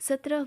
17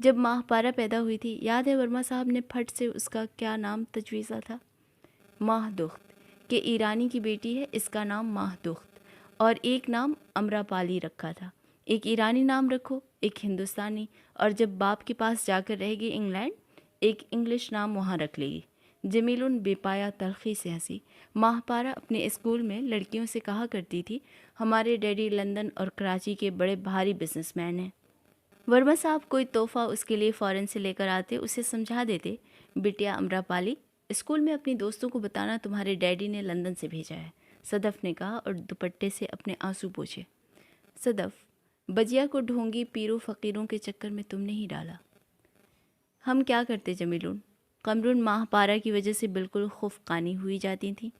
جب ماہ پارا پیدا ہوئی تھی، یاد ہے ورما صاحب نے پھٹ سے اس کا کیا نام تجویزہ تھا؟ ماہ دخت، کہ ایرانی کی بیٹی ہے، اس کا نام ماہ دخت، اور ایک نام امرا پالی رکھا تھا۔ ایک ایرانی نام رکھو، ایک ہندوستانی، اور جب باپ کے پاس جا کر رہے گی انگلینڈ، ایک انگلش نام وہاں رکھ لے گی۔ جمیل بے پایا تلخی سے ہنسی۔ ماہ پارا اپنے اسکول میں لڑکیوں سے کہا کرتی تھی، ہمارے ڈیڈی لندن اور کراچی کے بڑے بھاری بزنس مین ہیں۔ ورما صاحب کوئی تحفہ اس کے لیے فوراً سے لے کر آتے، اسے سمجھا دیتے، بیٹیا امرا پالی، اسکول میں اپنی دوستوں کو بتانا تمہارے ڈیڈی نے لندن سے بھیجا ہے، صدف نے کہا اور دوپٹے سے اپنے آنسو پوچھے۔ صدف، بجیا کو ڈھونگی پیروں فقیروں کے چکر میں تم نے ہی ڈالا۔ ہم کیا کرتے جمیلون؟ قمرون ماہ پارا کی وجہ سے بالکل خفقانی ہوئی جاتی تھیں۔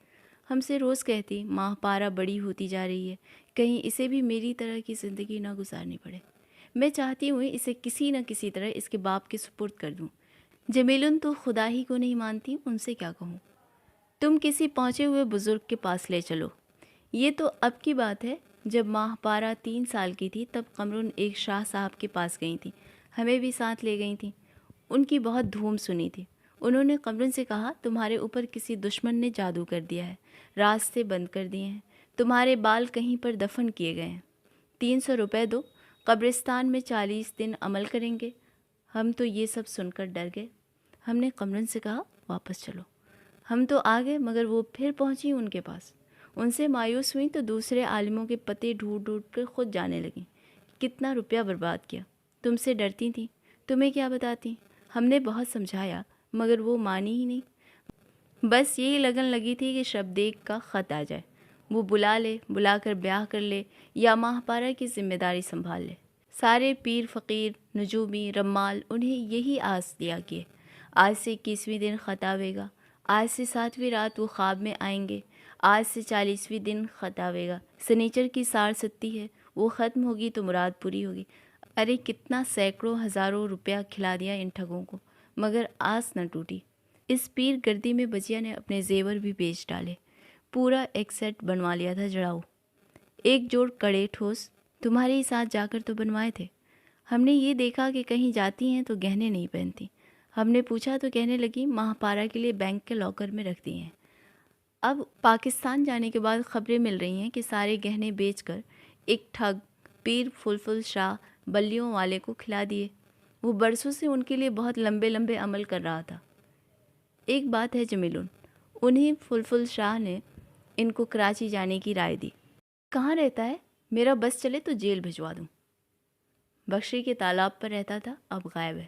ہم سے روز کہتی، ماہ پارا بڑی ہوتی جا رہی ہے، کہیں اسے بھی میری طرح کی زندگی نہ گزارنی پڑے۔ میں چاہتی ہوں اسے کسی نہ کسی طرح اس کے باپ کے سپرد کر دوں۔ جمیلن تو خدا ہی کو نہیں مانتی، ان سے کیا کہوں؟ تم کسی پہنچے ہوئے بزرگ کے پاس لے چلو۔ یہ تو اب کی بات ہے، جب ماہ پارا 3 سال کی تھی تب قمرن ایک شاہ صاحب کے پاس گئی تھی، ہمیں بھی ساتھ لے گئی تھیں۔ ان کی بہت دھوم سنی تھی۔ انہوں نے قمرن سے کہا، تمہارے اوپر کسی دشمن نے جادو کر دیا ہے، راستے بند کر دیے ہیں، تمہارے بال کہیں پر دفن کیے گئے ہیں، 300 روپے دو، قبرستان میں 40 دن عمل کریں گے۔ ہم تو یہ سب سن کر ڈر گئے۔ ہم نے قمرن سے کہا، واپس چلو۔ ہم تو آ گئے، مگر وہ پھر پہنچی ان کے پاس۔ ان سے مایوس ہوئیں تو دوسرے عالموں کے پتے ڈھونڈ ڈھونڈ کر خود جانے لگیں۔ کتنا روپیہ برباد کیا۔ تم سے ڈرتی تھیں، تمہیں کیا بتاتی؟ ہم نے بہت سمجھایا مگر وہ مانی ہی نہیں۔ بس یہی لگن لگی تھی کہ شبدیگ کا خط آ جائے، وہ بلا لے، بلا کر بیاہ کر لے یا ماہ پارا کی ذمہ داری سنبھال لے۔ سارے پیر فقیر، نجومی، رمال انہیں یہی آس دیا کہ آج سے 21ویں دن خط آوے گا، آج سے 7ویں رات وہ خواب میں آئیں گے، آج سے 40ویں دن خط آوے گا، سنیچر کی 60 ہے، وہ ختم ہوگی تو مراد پوری ہوگی۔ ارے کتنا سینکڑوں ہزاروں روپیہ کھلا دیا ان ٹھگوں کو، مگر آس نہ ٹوٹی۔ اس پیر گردی میں بجیا نے اپنے زیور بھی بیچ ڈالے، پورا ایک سیٹ بنوا لیا تھا جڑاؤ۔ ایک جوڑ کڑے ٹھوس تمہارے ہی ساتھ جا کر تو بنوائے تھے۔ ہم نے یہ دیکھا کہ کہیں جاتی ہیں تو گہنے نہیں پہنتی۔ ہم نے پوچھا تو کہنے لگی ماہ پارا کے لیے بینک کے لاکر میں رکھ دیے ہیں۔ اب پاکستان جانے کے بعد خبریں مل رہی ہیں کہ سارے گہنے بیچ کر ایک ٹھگ پیر فلفل شاہ بلیوں والے کو کھلا دیے۔ وہ برسوں سے ان کے لیے بہت لمبے لمبے عمل کر رہا تھا۔ ایک بات ہے جمیلن، انہیں فلفل شاہ نے ان کو کراچی جانے کی رائے دی۔ کہاں رہتا ہے؟ میرا بس چلے تو جیل بھجوا دوں۔ بخشی کے تالاب پر رہتا تھا، اب غائب ہے۔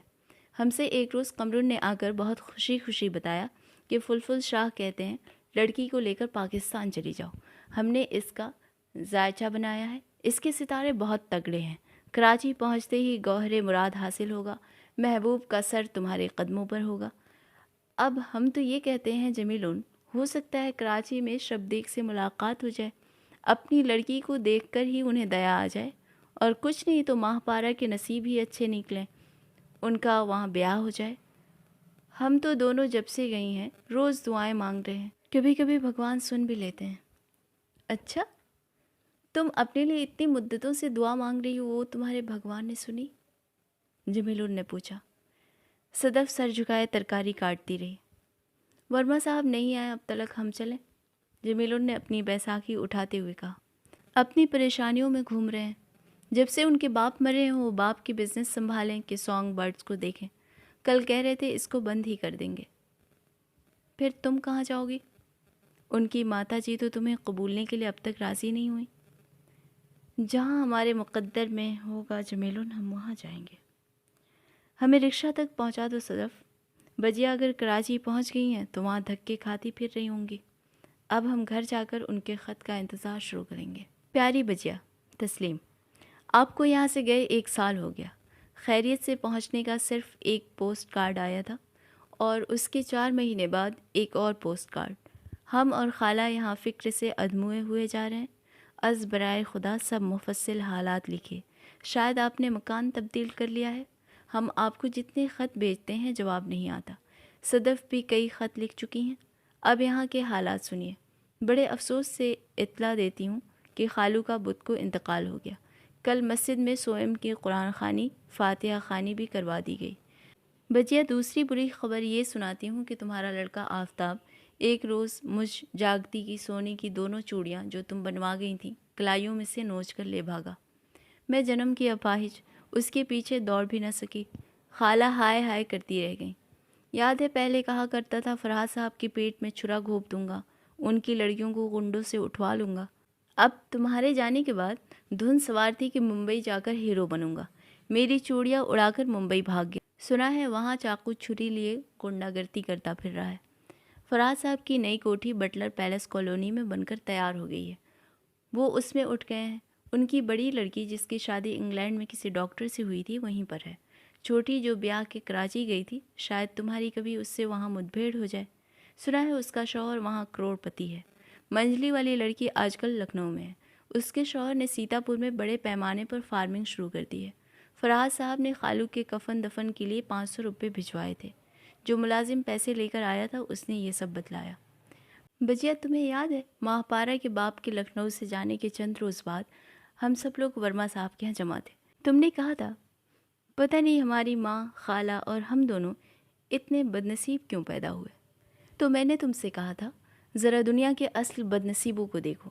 ہم سے ایک روز قمرن نے آ کر بہت خوشی خوشی بتایا کہ فلفل شاہ کہتے ہیں لڑکی کو لے کر پاکستان چلی جاؤ، ہم نے اس کا ذائچہ بنایا ہے، اس کے ستارے بہت تگڑے ہیں، کراچی پہنچتے ہی گوہر مراد حاصل ہوگا، محبوب کا سر تمہارے قدموں پر ہوگا۔ اب ہم تو یہ کہتے ہیں جمیلن، ہو سکتا ہے کراچی میں شبدیگ سے ملاقات ہو جائے، اپنی لڑکی کو دیکھ کر ہی انہیں دیا آ جائے، اور کچھ نہیں تو ماہ پارا کے نصیب ہی اچھے نکلیں، ان کا وہاں بیاہ ہو جائے۔ ہم تو دونوں جب سے گئی ہیں روز دعائیں مانگ رہے ہیں، کبھی کبھی بھگوان سن بھی لیتے ہیں۔ اچھا، تم اپنے لیے اتنی مدتوں سے دعا مانگ رہی ہو، وہ تمہارے بھگوان نے سنی؟ جمیلن نے پوچھا۔ صدف سر جھکائے ترکاری کاٹتی رہی۔ ورما صاحب نہیں آئے اب تلک، ہم چلیں؟ جمیلن نے اپنی بیساکھی اٹھاتے ہوئے کہا۔ اپنی پریشانیوں میں گھوم رہے ہیں، جب سے ان کے باپ مرے ہیں وہ باپ کی بزنس سنبھالیں کہ سانگ برڈز کو دیکھیں، کل کہہ رہے تھے اس کو بند ہی کر دیں گے۔ پھر تم کہاں جاؤ گی؟ ان کی ماتا جی تو تمہیں قبولنے کے لیے اب تک راضی نہیں ہوئی۔ جہاں ہمارے مقدر میں ہوگا جمیلن، ہم وہاں جائیں گے۔ ہمیں رکشہ تک پہنچا دو صدف۔ بجیا اگر کراچی پہنچ گئی ہیں تو وہاں دھکے کھاتی پھر رہی ہوں گی۔ اب ہم گھر جا کر ان کے خط کا انتظار شروع کریں گے۔ پیاری بجیا، تسلیم، آپ کو یہاں سے گئے 1 سال ہو گیا۔ خیریت سے پہنچنے کا صرف ایک پوسٹ کارڈ آیا تھا، اور اس کے 4 مہینے بعد ایک اور پوسٹ کارڈ۔ ہم اور خالہ یہاں فکر سے ادموئے ہوئے جا رہے ہیں۔ از برائے خدا سب مفصل حالات لکھے۔ شاید آپ نے مکان تبدیل کر لیا ہے۔ ہم آپ کو جتنے خط بھیجتے ہیں جواب نہیں آتا۔ صدف بھی کئی خط لکھ چکی ہیں۔ اب یہاں کے حالات سنیے۔ بڑے افسوس سے اطلاع دیتی ہوں کہ خالو کا بدھ کو انتقال ہو گیا۔ کل مسجد میں سوئم کی قرآن خوانی فاتحہ خوانی بھی کروا دی گئی۔ بجیا دوسری بری خبر یہ سناتی ہوں کہ تمہارا لڑکا آفتاب ایک روز مجھ جاگتی کی سونے کی دونوں چوڑیاں جو تم بنوا گئی تھیں کلائیوں میں سے نوچ کر لے بھاگا۔ میں جنم کی اپاہج اس کے پیچھے دوڑ بھی نہ سکی۔ خالہ ہائے ہائے کرتی رہ گئیں۔ یاد ہے پہلے کہا کرتا تھا فرحات صاحب کے پیٹ میں چھرا گھونپ دوں گا، ان کی لڑکیوں کو گنڈوں سے اٹھوا لوں گا۔ اب تمہارے جانے کے بعد دھن سوار تھی کہ ممبئی جا کر ہیرو بنوں گا۔ میری چوڑیاں اڑا کر ممبئی بھاگ گیا۔ سنا ہے وہاں چاقو چھری لیے گنڈا گردی کرتا پھر رہا ہے۔ فرحات صاحب کی نئی کوٹھی بٹلر پیلس کالونی میں بن کر تیار ہو گئی ہے، وہ اس میں اٹھ گئے ہیں۔ ان کی بڑی لڑکی جس کی شادی انگلینڈ میں کسی ڈاکٹر سے ہوئی تھی وہیں پر ہے۔ چھوٹی جو بیاہ کے کراچی گئی تھی، شاید تمہاری کبھی اس سے وہاں مدبھیڑ ہو جائے۔ سنا ہے اس کا شوہر وہاں کروڑ پتی ہے۔ منجلی والی لڑکی آج کل لکھنؤ میں ہے۔ اس کے شوہر نے سیتا پور میں بڑے پیمانے پر فارمنگ شروع کر دی ہے۔ فرحات صاحب نے خالو کے کفن دفن کے لیے 500 روپے بھجوائے تھے۔ جو ملازم پیسے لے کر آیا تھا اس نے یہ سب بتلایا۔ بجیا تمہیں یاد ہے ماہپارا کے باپ کے لکھنؤ سے جانے کے چند روز بعد ہم سب لوگ ورما صاحب کے یہاں جمع تھے۔ تم نے کہا تھا پتہ نہیں ہماری ماں، خالہ اور ہم دونوں اتنے بدنصیب کیوں پیدا ہوئے۔ تو میں نے تم سے کہا تھا ذرا دنیا کے اصل بدنصیبوں کو دیکھو۔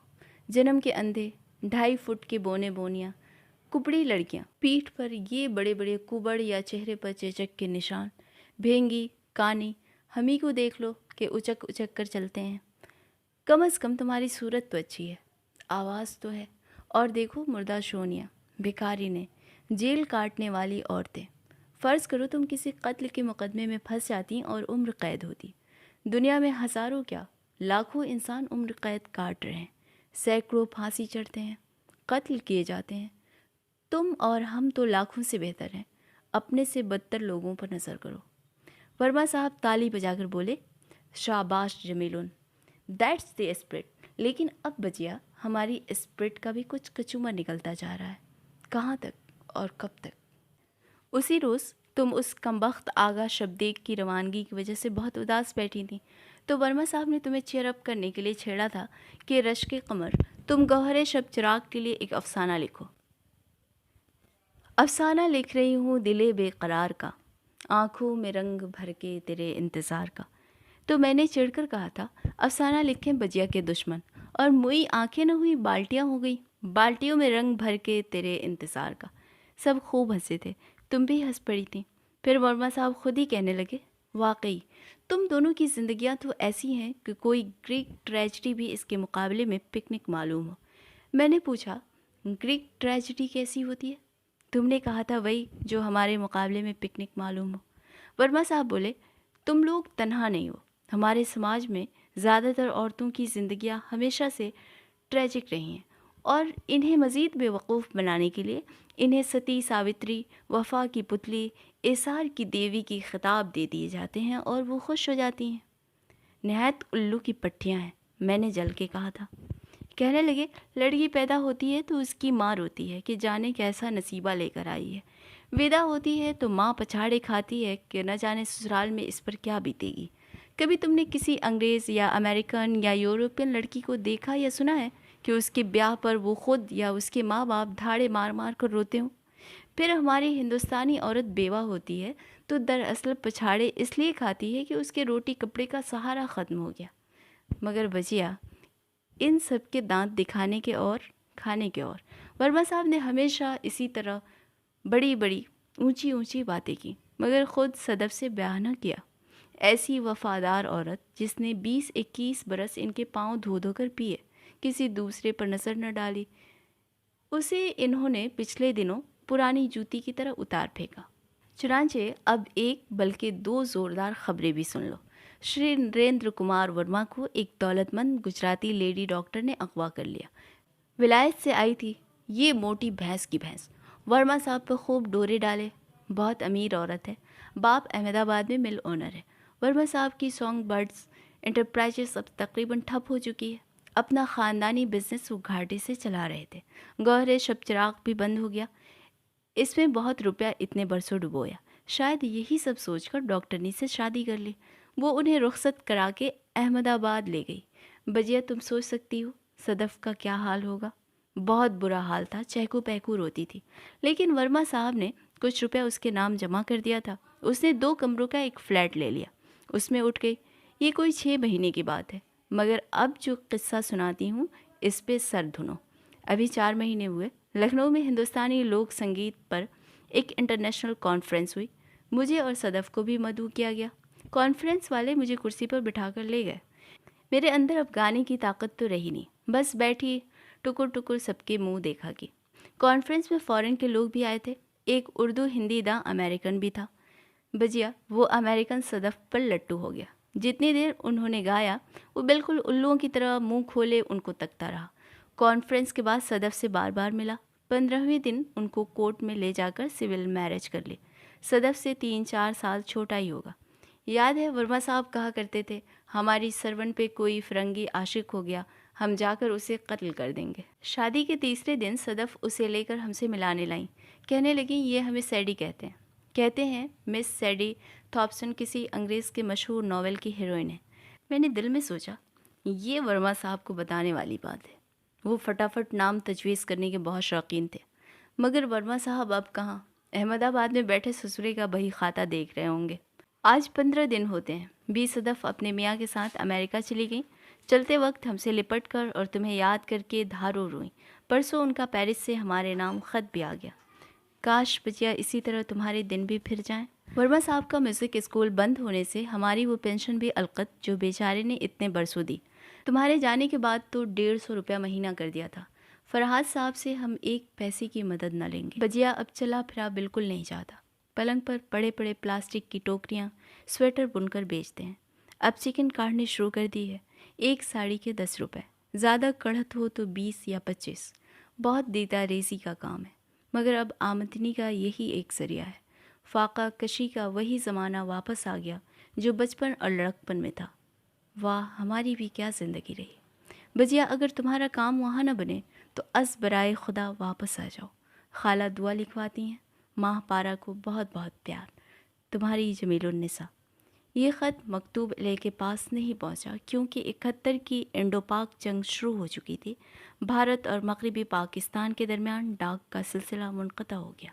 جنم کے اندھے، 2.5 فٹ کے بونے بونیاں، کپڑی لڑکیاں، پیٹھ پر یہ بڑے بڑے کبڑ یا چہرے پر چیچک کے نشان، بھینگی، کانی، ہمیں کو دیکھ لو کہ اچک اچک کر چلتے ہیں۔ کم از کم تمہاری صورت تو اچھی ہے، آواز تو ہے۔ اور دیکھو مردہ شونیاں، بھکاری نے، جیل کاٹنے والی عورتیں۔ فرض کرو تم کسی قتل کے مقدمے میں پھنس جاتی اور عمر قید ہوتی۔ دنیا میں ہزاروں کیا لاکھوں انسان عمر قید کاٹ رہے ہیں، سینکڑوں پھانسی چڑھتے ہیں، قتل کیے جاتے ہیں۔ تم اور ہم تو لاکھوں سے بہتر ہیں۔ اپنے سے بدتر لوگوں پر نظر کرو۔ ورما صاحب تالی بجا کر بولے، شاباش جمیلون، دیٹس دی اسپرٹ۔ لیکن اب بجیا ہماری اسپرٹ کا بھی کچھ کچومر نکلتا جا رہا ہے۔ کہاں تک اور کب تک؟ اسی روز تم اس کمبخت آغا شبدیگ کی روانگی کی وجہ سے بہت اداس بیٹھی تھیں، تو ورما صاحب نے تمہیں چیئر اپ کرنے کے لیے چھیڑا تھا کہ رشک قمر، تم گوہر شب چراغ کے لیے ایک افسانہ لکھو۔ افسانہ لکھ رہی ہوں دل بے قرار کا، آنکھوں میں رنگ بھر کے تیرے انتظار کا۔ تو میں نے چڑھ کر کہا تھا افسانہ لکھیں بجیا کے دشمن، اور موئی آنکھیں نہ ہوئی بالٹیاں ہو گئی، بالٹیوں میں رنگ بھر کے تیرے انتظار کا۔ سب خوب ہنسے تھے، تم بھی ہنس پڑی تھیں۔ پھر ورما صاحب خود ہی کہنے لگے، واقعی تم دونوں کی زندگیاں تو ایسی ہیں کہ کوئی گریک ٹریجڈی بھی اس کے مقابلے میں پکنک معلوم ہو۔ میں نے پوچھا گریک ٹریجڈی کیسی ہوتی ہے؟ تم نے کہا تھا وہی جو ہمارے مقابلے میں پکنک معلوم ہو۔ ورما صاحب بولے، تم لوگ تنہا نہیں ہو، ہمارے سماج میں زیادہ تر عورتوں کی زندگیاں ہمیشہ سے ٹریجک رہی ہیں، اور انہیں مزید بے وقوف بنانے کے لیے انہیں ستی ساوتری، وفا کی پتلی، ایثار کی دیوی کی خطاب دے دیے جاتے ہیں اور وہ خوش ہو جاتی ہیں۔ نہایت الو کی پٹھیاں ہیں، میں نے جل کے کہا تھا۔ کہنے لگے، لڑکی پیدا ہوتی ہے تو اس کی ماں روتی ہے کہ جانے کیسا نصیبہ لے کر آئی ہے، ودا ہوتی ہے تو ماں پچھاڑے کھاتی ہے کہ نہ جانے سسرال میں اس پر کیا بیتے گی۔ کبھی تم نے کسی انگریز یا امریکن یا یورپین لڑکی کو دیکھا یا سنا ہے کہ اس کے بیاہ پر وہ خود یا اس کے ماں باپ دھاڑے مار مار کر روتے ہوں؟ پھر ہماری ہندوستانی عورت بیوہ ہوتی ہے تو دراصل پچھاڑے اس لیے کھاتی ہے کہ اس کے روٹی کپڑے کا سہارا ختم ہو گیا۔ مگر بجیا ان سب کے دانت دکھانے کے اور کھانے کے اور۔ ورما صاحب نے ہمیشہ اسی طرح بڑی بڑی اونچی اونچی باتیں کی، مگر خود صدف سے بیاہ نہ کیا۔ ایسی وفادار عورت جس نے 20-21 برس ان کے پاؤں دھو دھو کر پیے، کسی دوسرے پر نظر نہ ڈالی، اسے انہوں نے پچھلے دنوں پرانی جوتی کی طرح اتار پھینکا۔ چنانچہ اب ایک بلکہ 2 زوردار خبریں بھی سن لو۔ شری نریندر کمار ورما کو ایک دولت مند گجراتی لیڈی ڈاکٹر نے اغوا کر لیا۔ ولایت سے آئی تھی یہ موٹی بھینس کی بھینس۔ ورما صاحب پر خوب ڈورے ڈالے، بہت امیر عورت ہے، باپ احمد آباد میں مل اونر ہے۔ ورما صاحب کی سانگ برڈز انٹرپرائزز اب تقریباً ٹھپ ہو چکی ہے۔ اپنا خاندانی بزنس وہ گھاٹے سے چلا رہے تھے۔ گوہر شب چراغ بھی بند ہو گیا، اس میں بہت روپیہ اتنے برسوں ڈبویا۔ شاید یہی سب سوچ کر ڈاکٹرنی سے شادی کر لی۔ وہ انہیں رخصت کرا کے احمد آباد لے گئی۔ بجیا تم سوچ سکتی ہو صدف کا کیا حال ہوگا۔ بہت برا حال تھا، چہکو پہکو روتی تھی، لیکن ورما صاحب نے کچھ روپے اس کے نام جمع کر دیا تھا۔ اس نے 2 کمروں کا ایک فلیٹ لے لیا۔ اس میں اٹھ گئی۔ یہ کوئی 6 مہینے کی بات ہے، مگر اب جو قصہ سناتی ہوں اس پہ سر دھنو۔ ابھی 4 مہینے ہوئے، لکھنؤ میں ہندوستانی لوک سنگیت پر ایک انٹرنیشنل کانفرنس ہوئی۔ مجھے اور صدف کو بھی مدعو کیا گیا۔ کانفرنس والے مجھے کرسی پر بٹھا کر لے گئے۔ میرے اندر اب گانے کی طاقت تو رہی نہیں، بس بیٹھی ٹکر ٹکر سب کے منہ دیکھا کی۔ کانفرنس میں فورن کے لوگ بھی آئے تھے، ایک اردو ہندی دا امریکن بھی تھا۔ بجیا وہ امریکن صدف پر لٹو ہو گیا۔ جتنی دیر انہوں نے گایا وہ بالکل الوؤں کی طرح منہ کھولے ان کو تکتا رہا۔ کانفرنس کے بعد صدف سے بار بار ملا۔ 15ویں دن ان کو کورٹ میں لے جا کر سول میرج کر لی۔ صدف سے 3-4 سال چھوٹا ہی ہوگا۔ یاد ہے ورما صاحب کہا کرتے تھے، ہماری سرون پہ کوئی فرنگی عاشق ہو گیا، ہم جا کر اسے قتل کر دیں گے۔ شادی کے تیسرے دن صدف اسے لے کر ہم سے ملانے لائیں۔ کہنے لگیں یہ ہمیں سیڈی کہتے ہیں مس سیڈی تھاپسن کسی انگریز کے مشہور ناول کی ہیروئن ہے۔ میں نے دل میں سوچا یہ ورما صاحب کو بتانے والی بات ہے۔ وہ فٹافٹ نام تجویز کرنے کے بہت شوقین تھے، مگر ورما صاحب اب کہاں، احمد آباد میں بیٹھے سسرے کا بہی خاتہ دیکھ رہے ہوں گے۔ آج 15 دن ہوتے ہیں 20 صدف اپنے میاں کے ساتھ امریکہ چلی گئیں۔ چلتے وقت ہم سے لپٹ کر اور تمہیں یاد کر کے دھارو روئیں۔ پرسوں ان کا پیرس سے ہمارے نام خط بھی آ گیا۔ کاش بچیا اسی طرح تمہارے دن بھی پھر جائیں۔ ورما صاحب کا میوزک اسکول بند ہونے سے ہماری وہ پینشن بھی القت جو بیچارے نے اتنے برسوں دی۔ تمہارے جانے کے بعد تو 150 روپیہ مہینہ کر دیا تھا۔ فرحات صاحب سے ہم 1 پیسے کی مدد نہ لیں گے۔ بجیا اب چلا پھرا بالکل نہیں چاہتا۔ پلنگ پر پڑے پڑے پلاسٹک کی ٹوکریاں سویٹر بن کر بیچتے ہیں۔ اب چکن کاٹنے شروع کر دی ہے۔ 1 ساڑی کے 10 روپے، زیادہ کڑھت ہو تو 20 یا 25۔ بہت دیتا ریزی کا کام ہے، مگر اب آمدنی کا یہی ایک ذریعہ ہے۔ فاقہ کشی کا وہی زمانہ واپس آ گیا جو بچپن اور لڑکپن میں تھا۔ واہ ہماری بھی کیا زندگی رہی۔ بجیا اگر تمہارا کام وہاں نہ بنے تو از برائے خدا واپس آ جاؤ۔ خالہ دعا لکھواتی ہیں، ماہ پارا کو بہت بہت پیار، تمہاری جمیل النساء۔ یہ خط مکتوب علیہ کے پاس نہیں پہنچا کیونکہ 71 کی انڈو پاک جنگ شروع ہو چکی تھی۔ بھارت اور مغربی پاکستان کے درمیان ڈاک کا سلسلہ منقطع ہو گیا۔